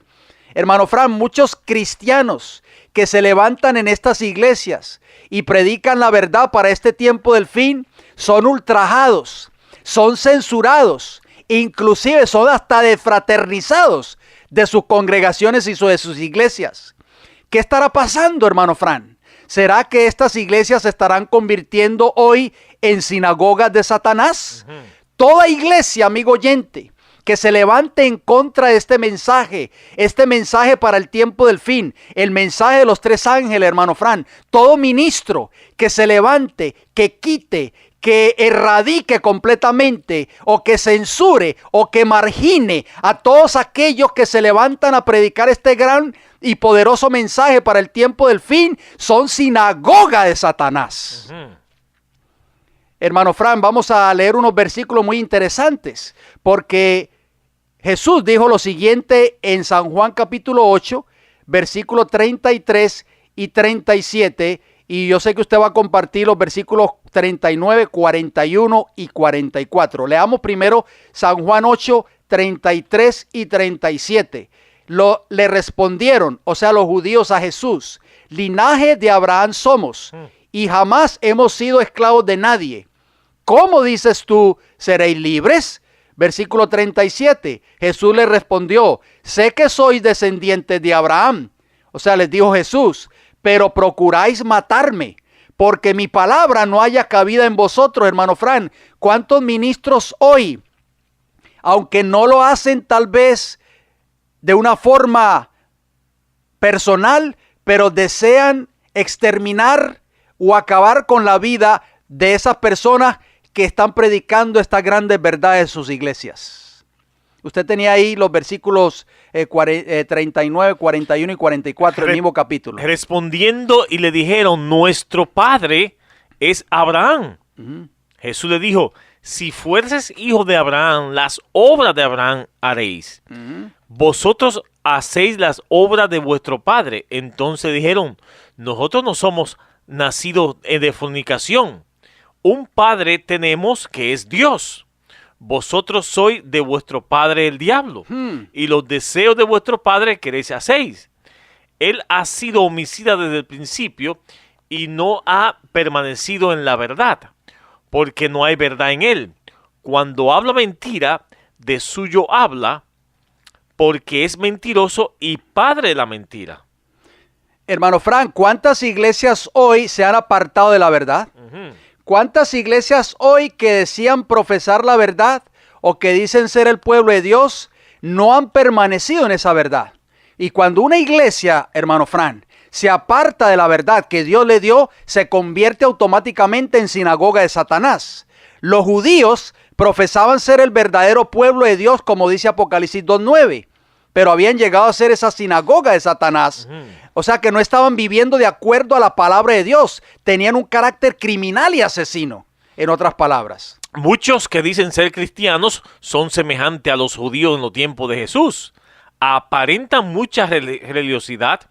Hermano Fran, muchos cristianos que se levantan en estas iglesias y predican la verdad para este tiempo del fin son ultrajados, son censurados, inclusive son hasta desfraternizados de sus congregaciones y de sus iglesias. ¿Qué estará pasando, hermano Fran? ¿Será que estas iglesias se estarán convirtiendo hoy en sinagogas de Satanás? Toda iglesia, amigo oyente, que se levante en contra de este mensaje para el tiempo del fin, el mensaje de los tres ángeles, hermano Fran, todo ministro que se levante, que quite, que erradique completamente o que censure o que margine a todos aquellos que se levantan a predicar este gran y poderoso mensaje para el tiempo del fin, son sinagoga de Satanás. Hermano Fran, vamos a leer unos versículos muy interesantes, porque Jesús dijo lo siguiente en San Juan capítulo 8, versículos 33 y 37, y yo sé que usted va a compartir los versículos 39, 41 y 44. Leamos primero San Juan 8, 33 y 37. Le respondieron, o sea, los judíos, a Jesús: linaje de Abraham somos, y jamás hemos sido esclavos de nadie. ¿Cómo dices tú, seréis libres? Versículo 37, Jesús le respondió: sé que sois descendientes de Abraham. O sea, les dijo Jesús: pero procuráis matarme, porque mi palabra no haya cabida en vosotros. Hermano Fran, ¿cuántos ministros hoy, aunque no lo hacen tal vez de una forma personal, pero desean exterminar o acabar con la vida de esas personas que están predicando estas grandes verdades en sus iglesias? Usted tenía ahí los versículos 39, 41 y 44 del mismo capítulo. Respondiendo y le dijeron: nuestro padre es Abraham. Jesús le dijo: si fueses hijo de Abraham, las obras de Abraham haréis. Vosotros hacéis las obras de vuestro padre. Entonces dijeron: nosotros no somos nacidos de fornicación. Un padre tenemos, que es Dios. Vosotros sois de vuestro padre el diablo, y los deseos de vuestro padre queréis hacéis. Él ha sido homicida desde el principio y no ha permanecido en la verdad, porque no hay verdad en él. Cuando habla mentira, de suyo habla, porque es mentiroso y padre de la mentira. Hermano Frank, ¿cuántas iglesias hoy se han apartado de la verdad? ¿Cuántas iglesias hoy que decían profesar la verdad o que dicen ser el pueblo de Dios no han permanecido en esa verdad? Y cuando una iglesia, hermano Fran, se aparta de la verdad que Dios le dio, se convierte automáticamente en sinagoga de Satanás. Los judíos profesaban ser el verdadero pueblo de Dios, como dice Apocalipsis 2:9, pero habían llegado a ser esa sinagoga de Satanás. O sea que no estaban viviendo de acuerdo a la palabra de Dios. Tenían un carácter criminal y asesino, en otras palabras. Muchos que dicen ser cristianos son semejantes a los judíos en los tiempos de Jesús. Aparentan mucha religiosidad,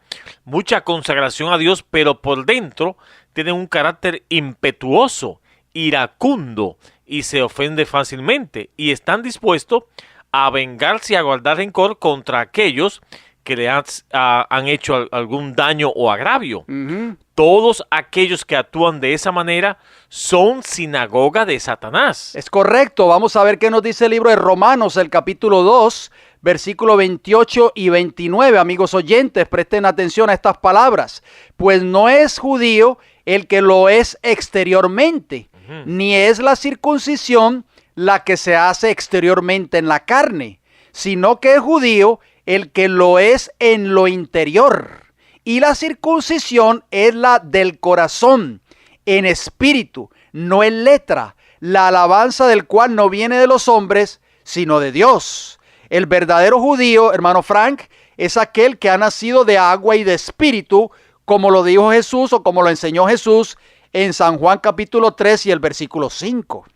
mucha consagración a Dios, pero por dentro tienen un carácter impetuoso, iracundo, y se ofende fácilmente, y están dispuestos a vengarse y a guardar rencor contra aquellos que le han hecho algún daño o agravio. Ujú. Todos aquellos que actúan de esa manera son sinagoga de Satanás. Es correcto. Vamos a ver qué nos dice el libro de Romanos, el capítulo 2, versículo 28 y 29. Amigos oyentes, presten atención a estas palabras. Pues no es judío el que lo es exteriormente, ni es la circuncisión la que se hace exteriormente en la carne, sino que es judío el que lo es en lo interior. Y la circuncisión es la del corazón, en espíritu, no en letra, la alabanza del cual no viene de los hombres, sino de Dios. El verdadero judío, hermano Frank, es aquel que ha nacido de agua y de espíritu, como lo dijo Jesús o como lo enseñó Jesús en San Juan capítulo 3 y el versículo 5.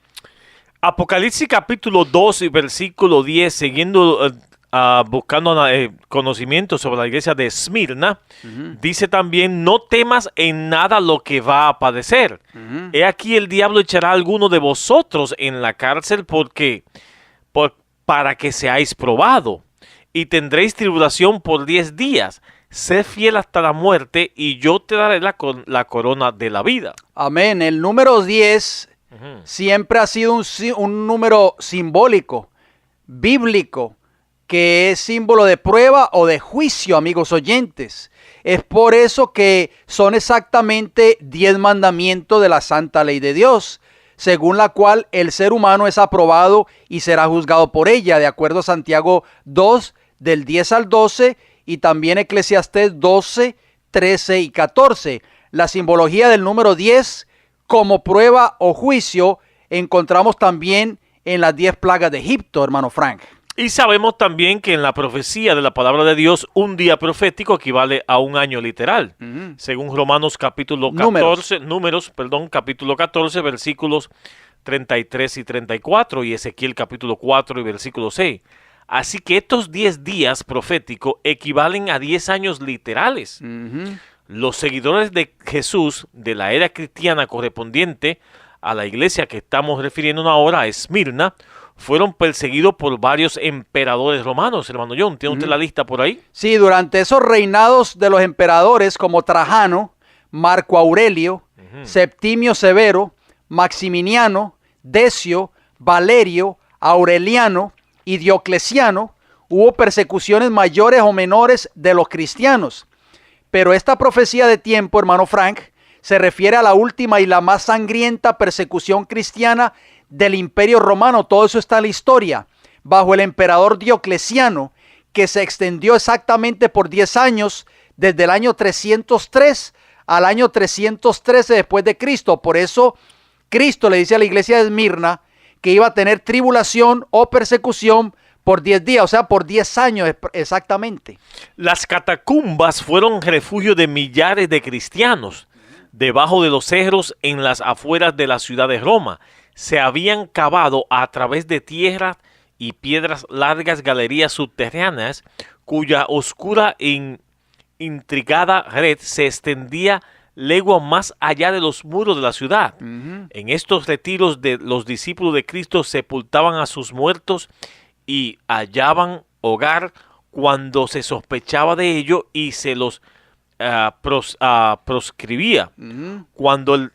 Apocalipsis capítulo 2 y versículo 10, siguiendo buscando conocimiento sobre la iglesia de Esmirna, dice también: no temas en nada lo que va a padecer. He aquí el diablo echará a alguno de vosotros en la cárcel para que seáis probado, y tendréis tribulación por 10 días. Sé fiel hasta la muerte, y yo te daré la corona de la vida. Amén. El número 10 siempre ha sido un número simbólico, bíblico, que es símbolo de prueba o de juicio, amigos oyentes. Es por eso que son exactamente 10 mandamientos de la santa ley de Dios, según la cual el ser humano es aprobado y será juzgado por ella, de acuerdo a Santiago 2, del 10 al 12, y también Eclesiastés 12, 13 y 14. La simbología del número 10 como prueba o juicio encontramos también en las 10 plagas de Egipto, hermano Frank. Y sabemos también que en la profecía de la palabra de Dios, un día profético equivale a un año literal. Según Romanos capítulo 14, capítulo 14, versículos 33 y 34, y Ezequiel capítulo 4 y versículo 6. Así que estos 10 días proféticos equivalen a 10 años literales. Los seguidores de Jesús de la era cristiana correspondiente a la iglesia que estamos refiriéndonos ahora, a Esmirna, fueron perseguidos por varios emperadores romanos, hermano John. ¿Tiene usted la lista por ahí? Sí, durante esos reinados de los emperadores como Trajano, Marco Aurelio, Septimio Severo, Maximiniano, Decio, Valerio, Aureliano y Diocleciano, hubo persecuciones mayores o menores de los cristianos. Pero esta profecía de tiempo, hermano Frank, se refiere a la última y la más sangrienta persecución cristiana del Imperio Romano. Todo eso está en la historia, bajo el emperador Diocleciano, que se extendió exactamente por 10 años, desde el año 303 al año 313 después de Cristo. Por eso Cristo le dice a la iglesia de Esmirna que iba a tener tribulación o persecución por 10 días, o sea, por 10 años exactamente. Las catacumbas fueron refugio de millares de cristianos. Debajo de los cerros en las afueras de la ciudad de Roma se habían cavado a través de tierra y piedras largas galerías subterráneas cuya oscura e intricada red se extendía leguas más allá de los muros de la ciudad. En estos retiros los discípulos de Cristo sepultaban a sus muertos y hallaban hogar cuando se sospechaba de ello y se los proscribía. Cuando el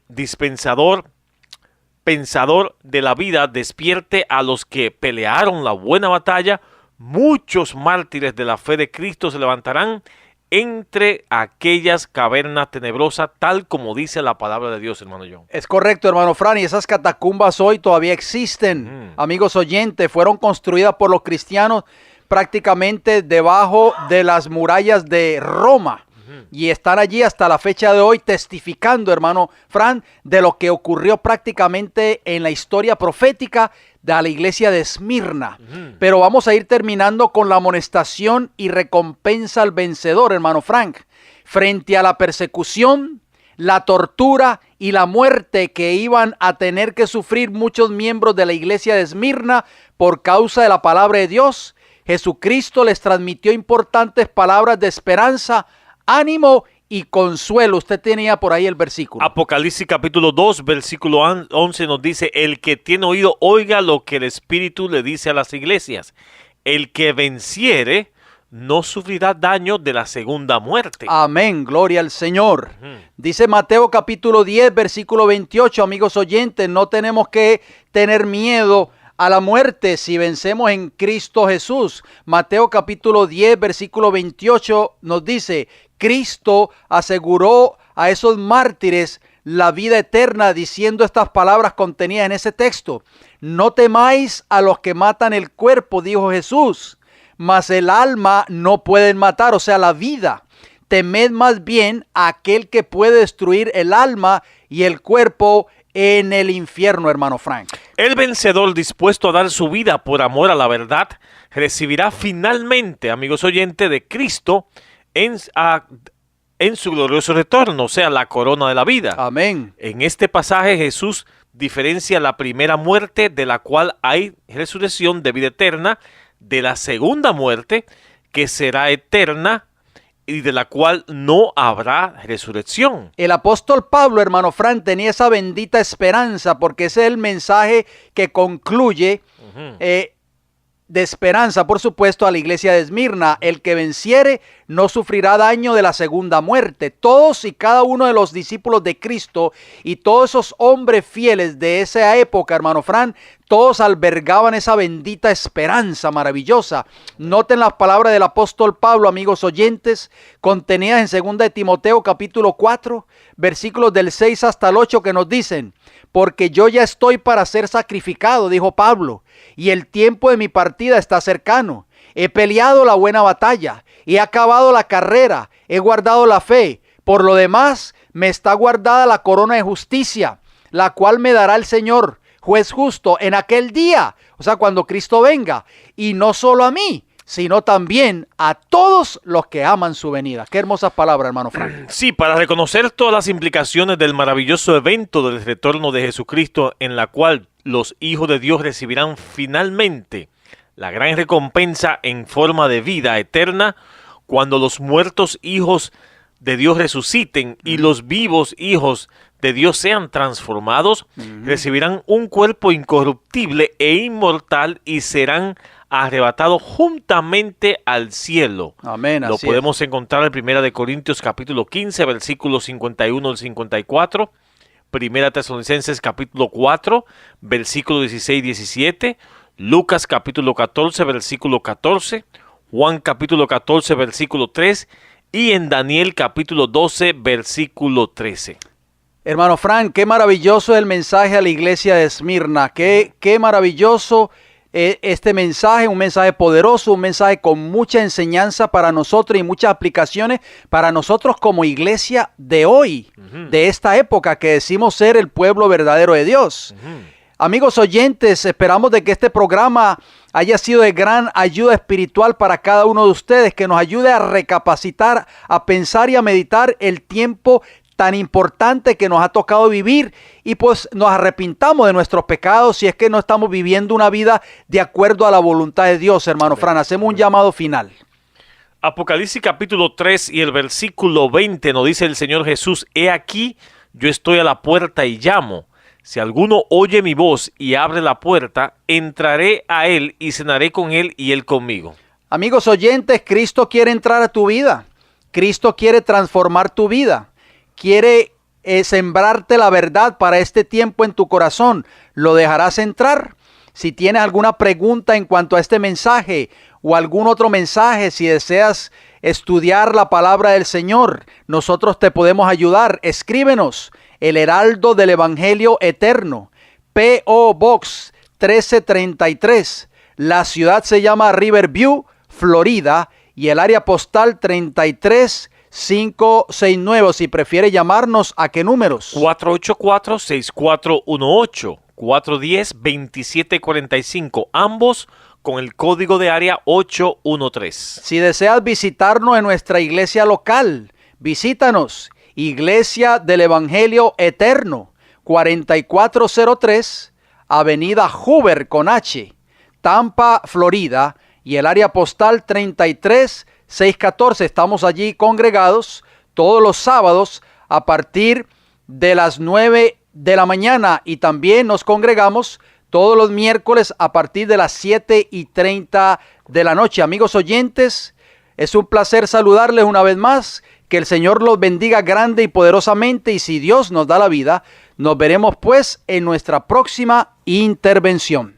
pensador de la vida despierte a los que pelearon la buena batalla, muchos mártires de la fe de Cristo se levantarán entre aquellas cavernas tenebrosas, tal como dice la palabra de Dios, hermano John. Es correcto, hermano Fran, y esas catacumbas hoy todavía existen. Amigos oyentes, fueron construidas por los cristianos prácticamente debajo de las murallas de Roma. Y están allí hasta la fecha de hoy testificando, hermano Fran, de lo que ocurrió prácticamente en la historia profética de la iglesia de Esmirna. Pero vamos a ir terminando con la amonestación y recompensa al vencedor, hermano Frank. Frente a la persecución, la tortura y la muerte que iban a tener que sufrir muchos miembros de la iglesia de Esmirna por causa de la palabra de Dios, Jesucristo les transmitió importantes palabras de esperanza, ánimo y consuelo. Usted tenía por ahí el versículo. Apocalipsis capítulo 2, versículo 11 nos dice: el que tiene oído, oiga lo que el Espíritu le dice a las iglesias. El que venciere, no sufrirá daño de la segunda muerte. Amén, gloria al Señor. Ujú. Dice Mateo capítulo 10, versículo 28, amigos oyentes, no tenemos que tener miedo a la muerte si vencemos en Cristo Jesús. Mateo capítulo 10, versículo 28 nos dice, Cristo aseguró a esos mártires la vida eterna diciendo estas palabras contenidas en ese texto. No temáis a los que matan el cuerpo, dijo Jesús, mas el alma no pueden matar, o sea, la vida. Temed más bien a aquel que puede destruir el alma y el cuerpo en el infierno, hermano Frank. El vencedor dispuesto a dar su vida por amor a la verdad recibirá finalmente, amigos oyentes, de Cristo en su glorioso retorno, o sea, la corona de la vida. Amén. En este pasaje Jesús diferencia la primera muerte, de la cual hay resurrección de vida eterna, de la segunda muerte, que será eterna y de la cual no habrá resurrección. El apóstol Pablo, hermano Frank, tenía esa bendita esperanza porque ese es el mensaje que concluye de esperanza, por supuesto, a la iglesia de Esmirna. El que venciere no sufrirá daño de la segunda muerte. Todos y cada uno de los discípulos de Cristo y todos esos hombres fieles de esa época, hermano Fran, todos albergaban esa bendita esperanza maravillosa. Noten las palabras del apóstol Pablo, amigos oyentes, contenidas en 2 de Timoteo capítulo 4, versículos del 6 hasta el 8, que nos dicen: porque yo ya estoy para ser sacrificado, dijo Pablo, y el tiempo de mi partida está cercano. He peleado la buena batalla, he acabado la carrera, he guardado la fe. Por lo demás, me está guardada la corona de justicia, la cual me dará el Señor, juez justo, en aquel día, o sea, cuando Cristo venga, y no solo a mí, sino también a todos los que aman su venida. Qué hermosas palabras, hermano Frank. Sí, para reconocer todas las implicaciones del maravilloso evento del retorno de Jesucristo, en la cual los hijos de Dios recibirán finalmente la gran recompensa en forma de vida eterna, cuando los muertos hijos de Dios resuciten y los vivos hijos de Dios sean transformados, recibirán un cuerpo incorruptible e inmortal y serán arrebatados juntamente al cielo. Amén. Lo podemos encontrar en 1 Corintios capítulo 15, versículos 51 al 54, 1 Tesalonicenses capítulo 4, versículos 16 y 17, Lucas capítulo 14, versículo 14, Juan capítulo 14, versículo 3 y en Daniel capítulo 12, versículo 13. Hermano Frank, qué maravilloso es el mensaje a la iglesia de Esmirna. Qué maravilloso este mensaje, un mensaje poderoso, un mensaje con mucha enseñanza para nosotros y muchas aplicaciones para nosotros como iglesia de hoy, de esta época que decimos ser el pueblo verdadero de Dios. Amigos oyentes, esperamos de que este programa haya sido de gran ayuda espiritual para cada uno de ustedes, que nos ayude a recapacitar, a pensar y a meditar el tiempo tan importante que nos ha tocado vivir, y pues nos arrepintamos de nuestros pecados si es que no estamos viviendo una vida de acuerdo a la voluntad de Dios, hermano Fran. Hacemos un llamado final. Apocalipsis capítulo 3 y el versículo 20 nos dice el Señor Jesús: he aquí, yo estoy a la puerta y llamo. Si alguno oye mi voz y abre la puerta, entraré a él y cenaré con él y él conmigo. Amigos oyentes, Cristo quiere entrar a tu vida. Cristo quiere transformar tu vida. Quiere sembrarte la verdad para este tiempo en tu corazón. ¿Lo dejarás entrar? Si tienes alguna pregunta en cuanto a este mensaje o algún otro mensaje, si deseas estudiar la palabra del Señor, nosotros te podemos ayudar. Escríbenos: El Heraldo del Evangelio Eterno, P.O. Box 1333. La ciudad se llama Riverview, Florida, y el área postal 33569. Si prefiere llamarnos, ¿a qué números? 484-6418, 410-2745, ambos con el código de área 813. Si deseas visitarnos en nuestra iglesia local, visítanos. Iglesia del Evangelio Eterno, 4403, Avenida Hoover con H, Tampa, Florida, y el área postal 33614. Estamos allí congregados todos los sábados a partir de las 9 de la mañana, y también nos congregamos todos los miércoles a partir de las 7:30 de la noche. Amigos oyentes, Es un placer saludarles una vez más. Que el Señor los bendiga grande y poderosamente, y si Dios nos da la vida, nos veremos pues en nuestra próxima intervención.